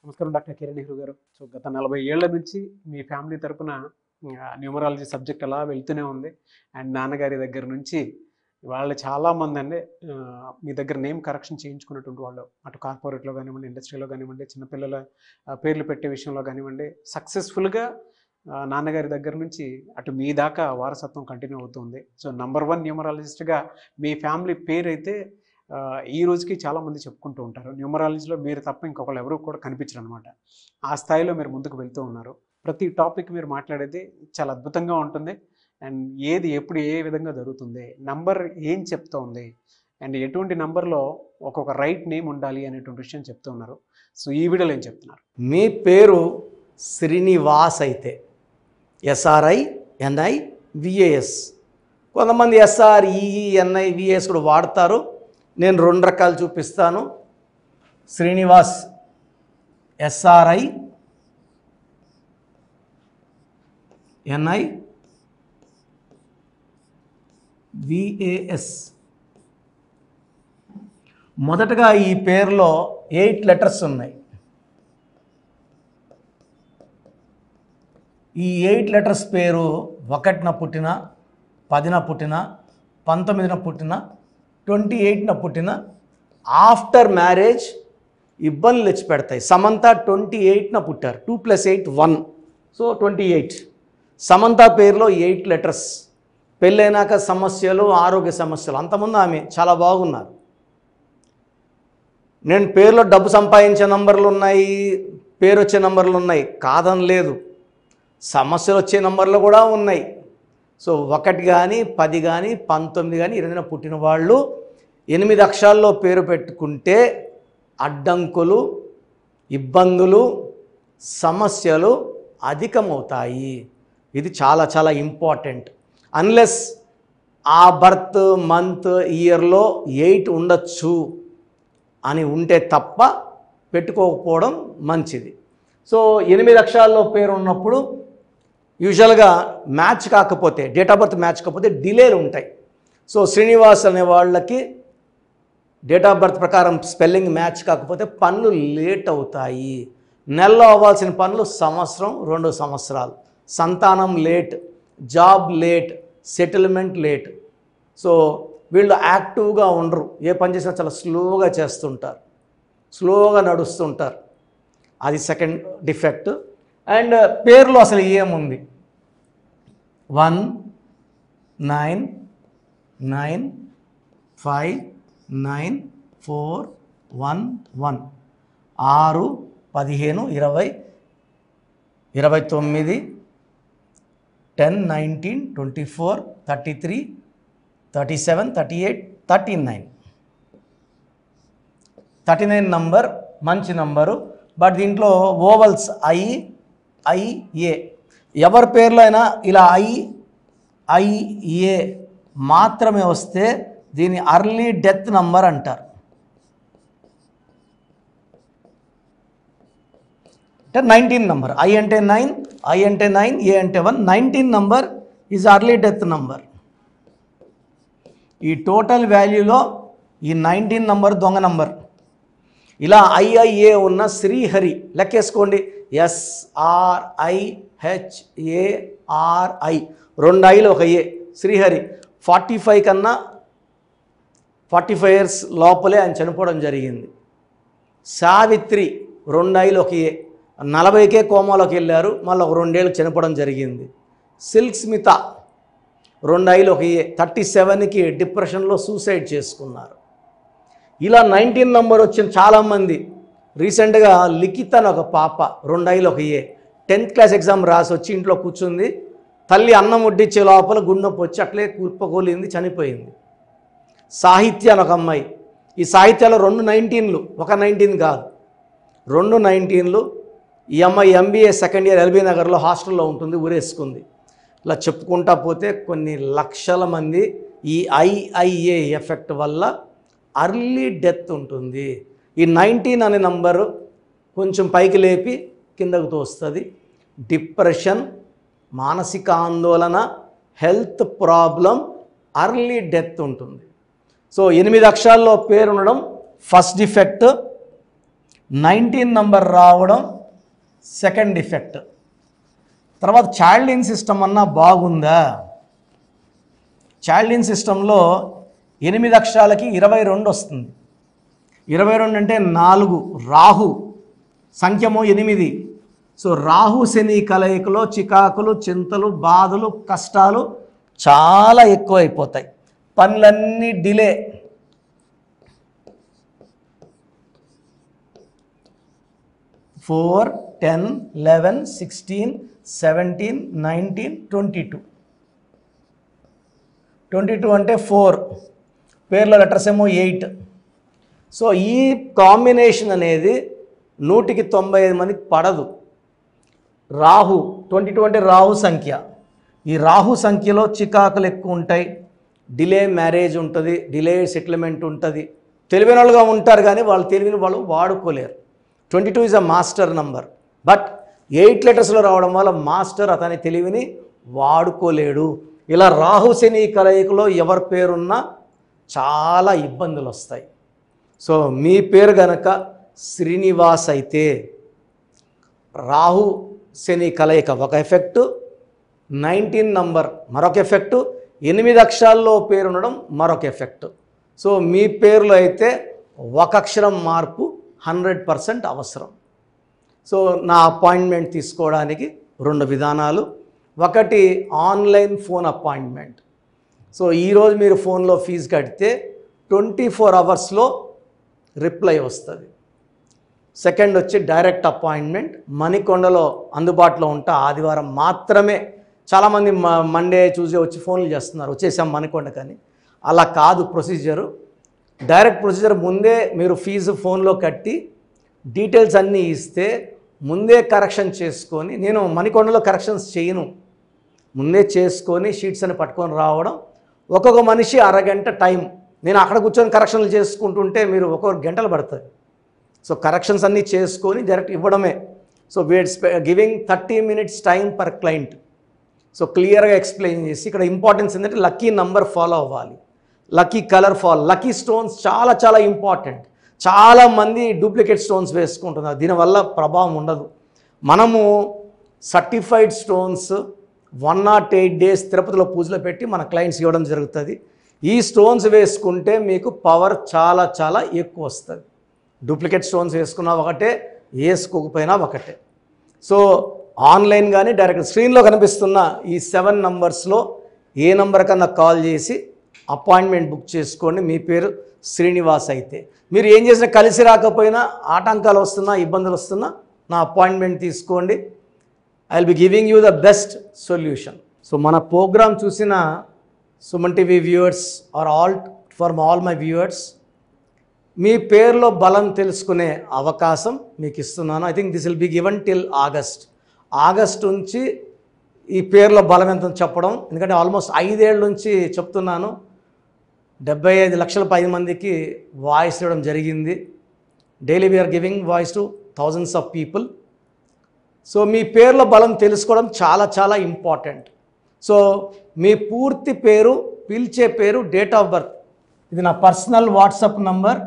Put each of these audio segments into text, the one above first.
నమస్కారం డాక్టర్ కిరణ్ నెహ్రూ గారు. సో గత 40 ఏళ్ల నుంచి మీ ఫ్యామిలీ తరపున న్యూమరాలజీ సబ్జెక్ట్ అలా వెళ్తూనే ఉంది. అండ్ నాన్నగారి దగ్గర నుంచి వాళ్ళు చాలామందండి మీ దగ్గర నేమ్ కరెక్షన్ చేయించుకున్నటువంటి వాళ్ళు. అటు కార్పొరేట్‌లో గానివ్వండి, ఇండస్ట్రీలో గానివ్వండి, చిన్నపిల్లల పేర్లు పెట్టే విషయంలో గానివ్వండి, సక్సెస్‌ఫుల్‌గా నాన్నగారి దగ్గర నుంచి అటు మీ దాకా వారసత్వం కంటిన్యూ అవుతుంది. సో నంబర్ 1 న్యూమరాలజిస్ట్‌గా మీ ఫ్యామిలీ పేరైతే ఈ రోజుకి చాలామంది చెప్పుకుంటూ ఉంటారు. న్యూమరాలజీలో మీరు తప్ప ఇంకొకళ్ళు ఎవరు కూడా కనిపించరనమాట. ఆ స్థాయిలో మీరు ముందుకు వెళ్తూ ఉన్నారు. ప్రతి టాపిక్ మీరు మాట్లాడేది చాలా అద్భుతంగా ఉంటుంది. అండ్ ఏది ఎప్పుడు ఏ విధంగా జరుగుతుంది, నంబర్ ఏం చెప్తోంది, అండ్ ఎటువంటి నంబర్‌లో ఒక్కొక్క రైట్ నేమ్ ఉండాలి అనేటువంటి విషయం చెప్తూ ఉన్నారు. సో ఈ వీడియోలో ఏం చెప్తున్నారు? మీ పేరు శ్రీనివాస్ అయితే SRINIVAS, కొంతమంది SREENIVAS కూడా వాడతారు. నేను 2 రకాలు చూపిస్తాను. శ్రీనివాస్ SRINIVAS. మొదటగా ఈ పేరులో 8 లెటర్స్ ఉన్నాయి. ఈ 8 లెటర్స్ పేరు 1న పుట్టిన, 10న పుట్టిన, 19న పుట్టిన, 28న పుట్టిన, ఆఫ్టర్ మ్యారేజ్ ఇబ్బందులు తెచ్చి పెడతాయి. సమంత 28న పుట్టారు. 2 + 8 1, సో 28. సమంత పేరులో 8 లెటర్స్. పెళ్ళైనాక సమస్యలు, ఆరోగ్య సమస్యలు. అంతకుముందు ఆమె చాలా బాగున్నారు. నేను పేరులో డబ్బు సంపాదించే నంబర్లు ఉన్నాయి, పేరు వచ్చే నంబర్లు ఉన్నాయి, కాదని లేదు. సమస్యలు వచ్చే నంబర్లు కూడా ఉన్నాయి. సో 1 కానీ 10 కానీ 19 కానీ 20న పుట్టిన వాళ్ళు 8 అక్షరాల్లో పేరు పెట్టుకుంటే అడ్డంకులు, ఇబ్బందులు, సమస్యలు అధికమవుతాయి. ఇది చాలా చాలా ఇంపార్టెంట్. అన్లెస్ ఆ బర్త్ మంత్ ఇయర్లో 8 ఉండొచ్చు అని ఉంటే తప్ప పెట్టుకోకపోవడం మంచిది. సో 8 అక్షరాల్లో పేరు ఉన్నప్పుడు యూజువల్గా మ్యాచ్ కాకపోతే, డేట్ ఆఫ్ బర్త్ మ్యాచ్ కాకపోతే డిలేలు ఉంటాయి. సో శ్రీనివాస్ అనే వాళ్ళకి డేట్ ఆఫ్ బర్త్ ప్రకారం స్పెల్లింగ్ మ్యాచ్ కాకపోతే పనులు లేట్ అవుతాయి. నెలలో అవ్వాల్సిన పనులు సంవత్సరం, 2 సంవత్సరాలు. సంతానం late, job late, settlement late. So వీళ్ళు యాక్టివ్గా ఉండరు. ఏ పని చేసినా చాలా స్లోగా చేస్తుంటారు, స్లోగా నడుస్తుంటారు. అది సెకండ్ డిఫెక్ట్. అండ్ పేర్లో అసలు ఏముంది? 1 9 9 5 9 4 1 1 6 15 20 29 10 19 24 33 37 38 39. 39 నంబర్ మంచి నంబరు. బట్ దీంట్లో ఓవల్స్ IE ఎవరి పేర్లో అయినా ఇలా IE మాత్రమే వస్తే దీన్ని అర్లీ డెత్ నంబర్ అంటారు. అంటే 19 నంబర్. I అంటే 9, I అంటే 9, A అంటే 1. 19 number is early death number. ఈ టోటల్ వాల్యూలో ఈ 19 నంబర్ దొంగ నంబర్. ఇలా IIA ఉన్న శ్రీహరి లెక్కేసుకోండి. SRIHARI, 2 Iలు 1 A. శ్రీహరి 45 కన్నా 45 years లోపలే ఆయన చనిపోవడం జరిగింది. సావిత్రి 2 Iలు 1 A, 40కే కోమాలోకి వెళ్ళారు, మళ్ళీ 2 ఏళ్ళకి చనిపోవడం జరిగింది. సిల్క్ స్మిత 2 Iలు 1 A, 37కి డిప్రెషన్లో సూసైడ్ చేసుకున్నారు. ఇలా 19 నంబర్ వచ్చిన చాలామంది. రీసెంట్గా లిఖిత అని ఒక పాప 2 Iలు 1 A, 10th క్లాస్ ఎగ్జామ్ రాసి వచ్చి ఇంట్లో కూర్చుంది. తల్లి అన్నం వడ్డించే లోపల గుండె నొప్పి వచ్చి అట్లే కుప్పకూలింది, చనిపోయింది. సాహిత్య అని ఒక అమ్మాయి. ఈ సాహిత్యాలో 2 19లు, ఒక 19 కాదు, 2 19లు. ఈ అమ్మాయి MBA సెకండ్ ఇయర్ LB నగర్లో హాస్టల్లో ఉంటుంది, ఊరేసుకుంది. ఇలా చెప్పుకుంటా పోతే కొన్ని లక్షల మంది ఈ IIA ఎఫెక్ట్ వల్ల అర్లీ డెత్ ఉంటుంది. ఈ 19 అనే నంబరు కొంచెం పైకి లేపి కిందకు తోస్తుంది. డిప్రెషన్, మానసిక ఆందోళన, హెల్త్ ప్రాబ్లం, అర్లీ డెత్ ఉంటుంది. సో 8 అక్షరాల్లో పేరు ఉండడం ఫస్ట్ డిఫెక్ట్. 19 నంబర్ రావడం సెకండ్ డిఫెక్ట్. తర్వాత చైల్డ్ ఇన్ సిస్టమ్ అన్నా బాగుందా? చైల్డ్ ఇన్ సిస్టంలో 8 అక్షరాలకి 22 వస్తుంది. 22 అంటే 4, రాహు సంఖ్యము 8. సో రాహు శని కలయికలో చికాకులు, చింతలు, బాధలు, కష్టాలు చాలా ఎక్కువైపోతాయి. పనులన్నీ డిలే. ఫోర్ 10 11 16 17 19 22 అంటే 4, పేర్ల లెటర్స్ ఏమో 8. సో ఈ కాంబినేషన్ అనేది 100కి 95 మందికి పడదు. రాహు 22 అంటే రాహు సంఖ్య. ఈ రాహు సంఖ్యలో చికాకులు ఎక్కువ ఉంటాయి, డిలే మ్యారేజ్ ఉంటుంది, డిలే సెటిల్మెంట్ ఉంటుంది. తెలివైన వాళ్ళుగా ఉంటారు కానీ వాళ్ళు తెలివిని వాళ్ళు వాడుకోలేరు. 22 is a master number, but 8 లెటర్స్లో రావడం వల్ల మాస్టర్ అతని తెలివిని వాడుకోలేడు. ఇలా రాహు శని కలయికలో ఎవరి పేరున్నా చాలా ఇబ్బందులు వస్తాయి. సో మీ పేరు గనక శ్రీనివాస్ అయితే రాహు శని కలయిక ఒక ఎఫెక్టు, 19 నంబర్ మరొక ఎఫెక్టు, 8 అక్షరాల్లో పేరు ఉండడం మరొక ఎఫెక్టు. సో మీ పేరులో అయితే ఒక అక్షరం మార్పు 100% అవసరం. సో నా అపాయింట్మెంట్ తీసుకోవడానికి 2 విధానాలు. ఒకటి ఆన్లైన్ ఫోన్ అపాయింట్మెంట్. సో ఈరోజు మీరు ఫోన్లో ఫీజు కడితే 24 అవర్స్లో రిప్లై వస్తుంది. సెకండ్ వచ్చి డైరెక్ట్ అపాయింట్మెంట్. మణికొండలో అందుబాటులో ఉంటా, ఆదివారం మాత్రమే. చాలామంది మండే ట్యూస్డే వచ్చి ఫోన్లు చేస్తున్నారు, వచ్చేసాం మణికొండ కానీ. అలా కాదు ప్రొసీజరు. డైరెక్ట్ ప్రొసీజర్ ముందే మీరు ఫీజు ఫోన్లో కట్టి డీటెయిల్స్ అన్నీ ఇస్తే ముందే కరెక్షన్ చేసుకొని, నేను మణికొండలో కరెక్షన్స్ చేయను, ముందే చేసుకొని షీట్స్ అని పట్టుకొని రావడం. ఒక్కొక్క మనిషి అరగంట టైం. నేను అక్కడ కూర్చొని కరెక్షన్లు చేసుకుంటుంటే మీరు ఒక్కొక్క గంటలు పడుతుంది. సో కరెక్షన్స్ అన్నీ చేసుకొని డైరెక్ట్ ఇవ్వడమే. So we are giving 30 minutes time per client. So క్లియర్గా ఎక్స్ప్లెయిన్ చేసి, ఇక్కడ ఇంపార్టెన్స్ ఏంటంటే లక్కీ నంబర్ ఫాలో అవ్వాలి, lucky colour follow, lucky stones చాలా చాలా ఇంపార్టెంట్. చాలామంది డూప్లికేట్ స్టోన్స్ వేసుకుంటున్నారు, దీనివల్ల ప్రభావం ఉండదు. మనము సర్టిఫైడ్ స్టోన్స్ 108 days తిరుపతిలో పూజలో పెట్టి మన క్లయింట్స్ ఇవ్వడం జరుగుతుంది. ఈ స్టోన్స్ వేసుకుంటే మీకు పవర్ చాలా చాలా ఎక్కువ వస్తుంది. డూప్లికేట్ స్టోన్స్ వేసుకున్నా ఒకటే, వేసుకోకపోయినా ఒకటే. సో ఆన్లైన్ కానీ డైరెక్ట్ స్క్రీన్లో కనిపిస్తున్న ఈ 7 నంబర్స్లో ఏ నంబర్ కన్నా కాల్ చేసి అపాయింట్మెంట్ బుక్ చేసుకోండి. మీ పేరు శ్రీనివాస్ అయితే మీరు ఏం చేసినా కలిసి రాకపోయినా, ఆటంకాలు వస్తున్నా, ఇబ్బందులు వస్తున్నా నా అపాయింట్మెంట్ తీసుకోండి. I will be giving you the best solution. So మన ప్రోగ్రామ్ చూసిన Suman TV viewers are all my viewers, మీ పేరులో బలం తెలుసుకునే అవకాశం మీకు ఇస్తున్నాను. I think this will be given till August నుంచి ఈ పేరులో బలం ఎంత చెప్పడం. ఎందుకంటే ఆల్మోస్ట్ 5 ఏళ్ళ నుంచి చెప్తున్నాను. 75 లక్షల పై మందికి వాయిస్ ఇవ్వడం జరిగింది. Daily we are giving voice to thousands of people. So మీ పేరులో బలం తెలుసుకోవడం చాలా చాలా ఇంపార్టెంట్. సో మీ పూర్తి పేరు, పిలిచే పేరు, డేట్ ఆఫ్ బర్త్. ఇది నా పర్సనల్ వాట్సాప్ నంబర్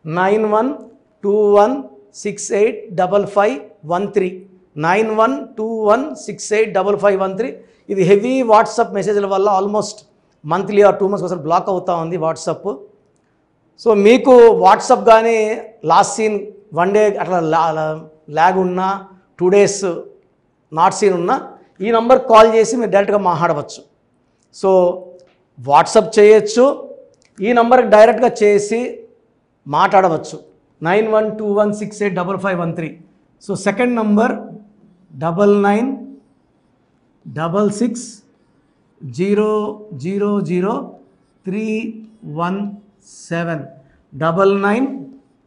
9121685513 9121685513. ఇది హెవీ వాట్సాప్ మెసేజ్ల వల్ల ఆల్మోస్ట్ మంత్లీ ఆర్ 2 months ఒకసారి బ్లాక్ అవుతూ ఉంది వాట్సాప్. సో మీకు వాట్సాప్ కానీ లాస్ట్ సీన్ 1 day అట్లా ల్యాగ్ ఉన్నా, 2 days నాట్ సీన్ ఉన్నా, ఈ నంబర్ కాల్ చేసి మీరు డైరెక్ట్గా మాట్లాడవచ్చు. సో వాట్సాప్ చేయొచ్చు, ఈ నంబర్కి డైరెక్ట్గా చేసి మాట్లాడవచ్చు. 9121685513. సో సెకండ్ నంబర్ 9966000317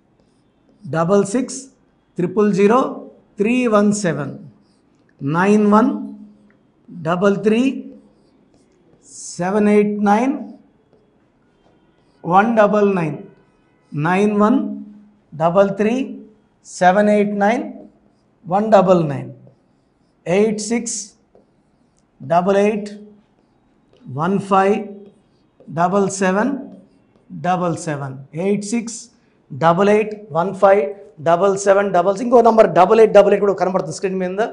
9966000317 9133789199 9133789199 8688157777 868815 7766 ఇంకో నంబర్ 8888 కూడా కనబడుతుంది స్క్రీన్ మీద.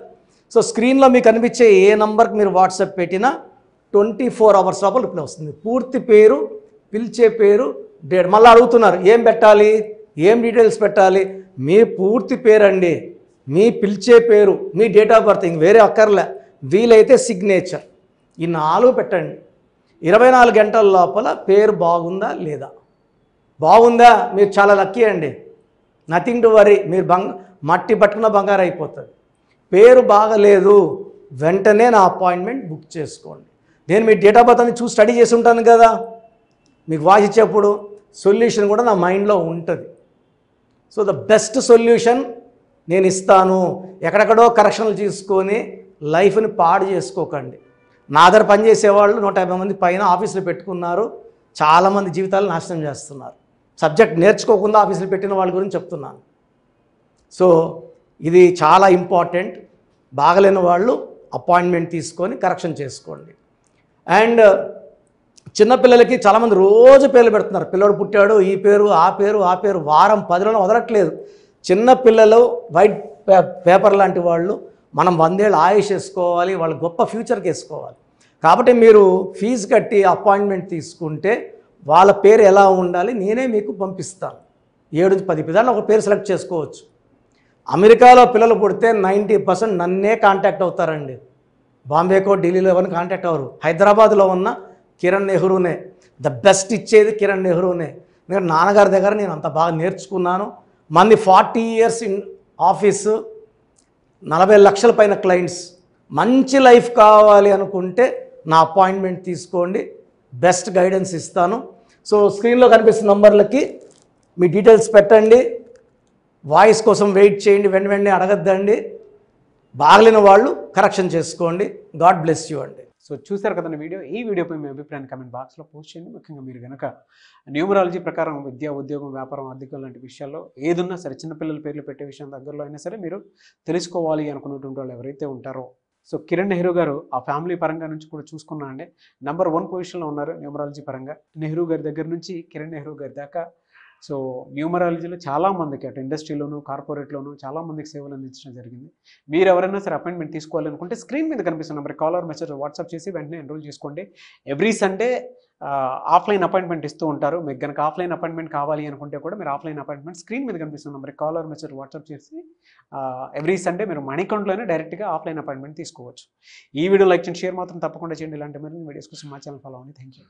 సో స్క్రీన్లో మీకు కనిపించే ఏ నంబర్కి మీరు వాట్సాప్ పెట్టినా 24 అవర్స్ లోపల రిప్లై వస్తుంది. పూర్తి పేరు, పిలిచే పేరు, డేట్. మళ్ళీ అడుగుతున్నారు ఏం పెట్టాలి, ఏం డీటెయిల్స్ పెట్టాలి. మీ పూర్తి పేరు అండి, మీ పిలిచే పేరు, మీ డేట్ ఆఫ్ బర్త్, ఇంక వేరే అక్కర్లే. వీలైతే సిగ్నేచర్, ఈ 4 పెట్టండి. 24 గంటల లోపల పేరు బాగుందా లేదా, బాగుందా మీరు చాలా లక్కీ అండి, నథింగ్ టు వరీ. మీరు మట్టి పట్టుకున్న బంగారు అయిపోతుంది. పేరు బాగలేదు, వెంటనే నా అపాయింట్మెంట్ బుక్ చేసుకోండి. నేను మీ డేట్ ఆఫ్ బర్త్ అని చూసి స్టడీ చేసి ఉంటాను కదా, మీకు వాయిస్ ఇచ్చేప్పుడు సొల్యూషన్ కూడా నా మైండ్లో ఉంటుంది. సో ద బెస్ట్ సొల్యూషన్ నేను ఇస్తాను. ఎక్కడెక్కడో కరెక్షన్లు తీసుకొని లైఫ్ని పాడు చేసుకోకండి. నా దగ్గర పనిచేసేవాళ్ళు 150 మంది పైన ఆఫీసులు పెట్టుకున్నారు. చాలామంది జీవితాలు నాశనం చేస్తున్నారు. సబ్జెక్ట్ నేర్చుకోకుండా ఆఫీసులు పెట్టిన వాళ్ళ గురించి చెప్తున్నాను. సో ఇది చాలా ఇంపార్టెంట్. బాగలేని వాళ్ళు అపాయింట్మెంట్ తీసుకొని కరెక్షన్ చేసుకోండి. అండ్ చిన్నపిల్లలకి చాలామంది రోజు పేర్లు పెడుతున్నారు. పిల్లడు పుట్టాడు, ఈ పేరు ఆ పేరు ఆ పేరు, వారం 10 రోజులు వదలట్లేదు. చిన్నపిల్లలు వైట్ పేపర్ లాంటి వాళ్ళు. మనం 100 ఏళ్ళు ఆయుష్ వేసుకోవాలి, వాళ్ళ గొప్ప ఫ్యూచర్కి వేసుకోవాలి. కాబట్టి మీరు ఫీజు కట్టి అపాయింట్మెంట్ తీసుకుంటే వాళ్ళ పేరు ఎలా ఉండాలి నేనే మీకు పంపిస్తాను. 7 నుంచి 10 విధాలు ఒక పేరు సెలెక్ట్ చేసుకోవచ్చు. అమెరికాలో పిల్లలు పుడితే 90% నన్నే కాంటాక్ట్ అవుతారండి. బాంబేకో ఢిల్లీలో ఎవరిని కాంటాక్ట్ అవ్వరు. హైదరాబాద్లో ఉన్న కిరణ్ నెహ్రూనే, ద బెస్ట్ ఇచ్చేది కిరణ్ నెహ్రూనే. నేను నాన్నగారి దగ్గర నేను అంత బాగా నేర్చుకున్నాను. మంది 40 ఇయర్స్ ఇన్ ఆఫీసు, 40 లక్షల పైన క్లయింట్స్. మంచి లైఫ్ కావాలి అనుకుంటే నా అపాయింట్మెంట్ తీసుకోండి, బెస్ట్ గైడెన్స్ ఇస్తాను. సో స్క్రీన్లో కనిపిస్తున్న నంబర్లకి మీ డీటెయిల్స్ పెట్టండి. వాయిస్ కోసం వెయిట్ చేయండి, వెంటనే అడగద్దండి. బాగలేని వాళ్ళు కరెక్షన్ చేసుకోండి. గాడ్ బ్లెస్ యూ అండి. సో చూసారు కదండి వీడియో. ఈ వీడియోపై మీ అభిప్రాయాన్ని కామెంట్ బాక్స్లో పోస్ట్ చేయండి. ముఖ్యంగా మీరు కనుక న్యూమరాలజీ ప్రకారం విద్య, ఉద్యోగం, వ్యాపారం, ఆర్థికం లాంటి విషయాల్లో ఏదున్నా సరే, చిన్నపిల్లల పేర్లు పెట్టే విషయం దగ్గరలో అయినా సరే మీరు తెలుసుకోవాలి అనుకున్నటువంటి వాళ్ళు ఎవరైతే ఉంటారో, సో కిరణ్ నెహ్రూ గారు ఆ ఫ్యామిలీ పరంగా నుంచి కూడా చూసుకున్నా అండి నెంబర్ 1 పొజిషన్లో ఉన్నారు న్యూమరాలజీ పరంగా. నెహ్రూ గారి దగ్గర నుంచి కిరణ్ నెహ్రూ గారి దాకా సో న్యూమరాలజీలో చాలామందికి అటు ఇండస్ట్రీలోను, కార్పొరేట్లోను చాలామందికి సేవలు అందించడం జరిగింది. మీరు ఎవరైనా సరే అపాయింట్మెంట్ తీసుకోవాలనుకుంటే స్క్రీన్ మీద కనిపిస్తున్న నెంబర్ కాలర్ మెసేజ్ వాట్సాప్ చేసి వెంటనే ఎన్రోల్ చేసుకోండి. ఎవ్రీ సండే ఆఫ్లైన్ అపాయింట్మెంట్ ఇస్తూ ఉంటారు. మీకు కనుక ఆఫ్లైన్ అపాయింట్మెంట్ కావాలి అనుకుంటే కూడా మీరు ఆఫ్లైన్ అపాయింట్మెంట్ స్క్రీన్ మీద కనిపిస్తున్న నెంబర్ కాలర్ మెసేజ్ వాట్సాప్ చేసి ఎవ్రీ సండే మీరు మణికంట్లోనే డైరెక్ట్గా ఆఫ్లైన్ అపాయింట్మెంట్ తీసుకోవచ్చు. ఈ వీడియో లైక్ చేయండి, షేర్ మాత్రం తప్పకుండా చేయండి. ఇలాంటి మరిన్ని వీడియోస్ కోసం మా ఛానల్ ఫాలో అవ్వండి. Thank you.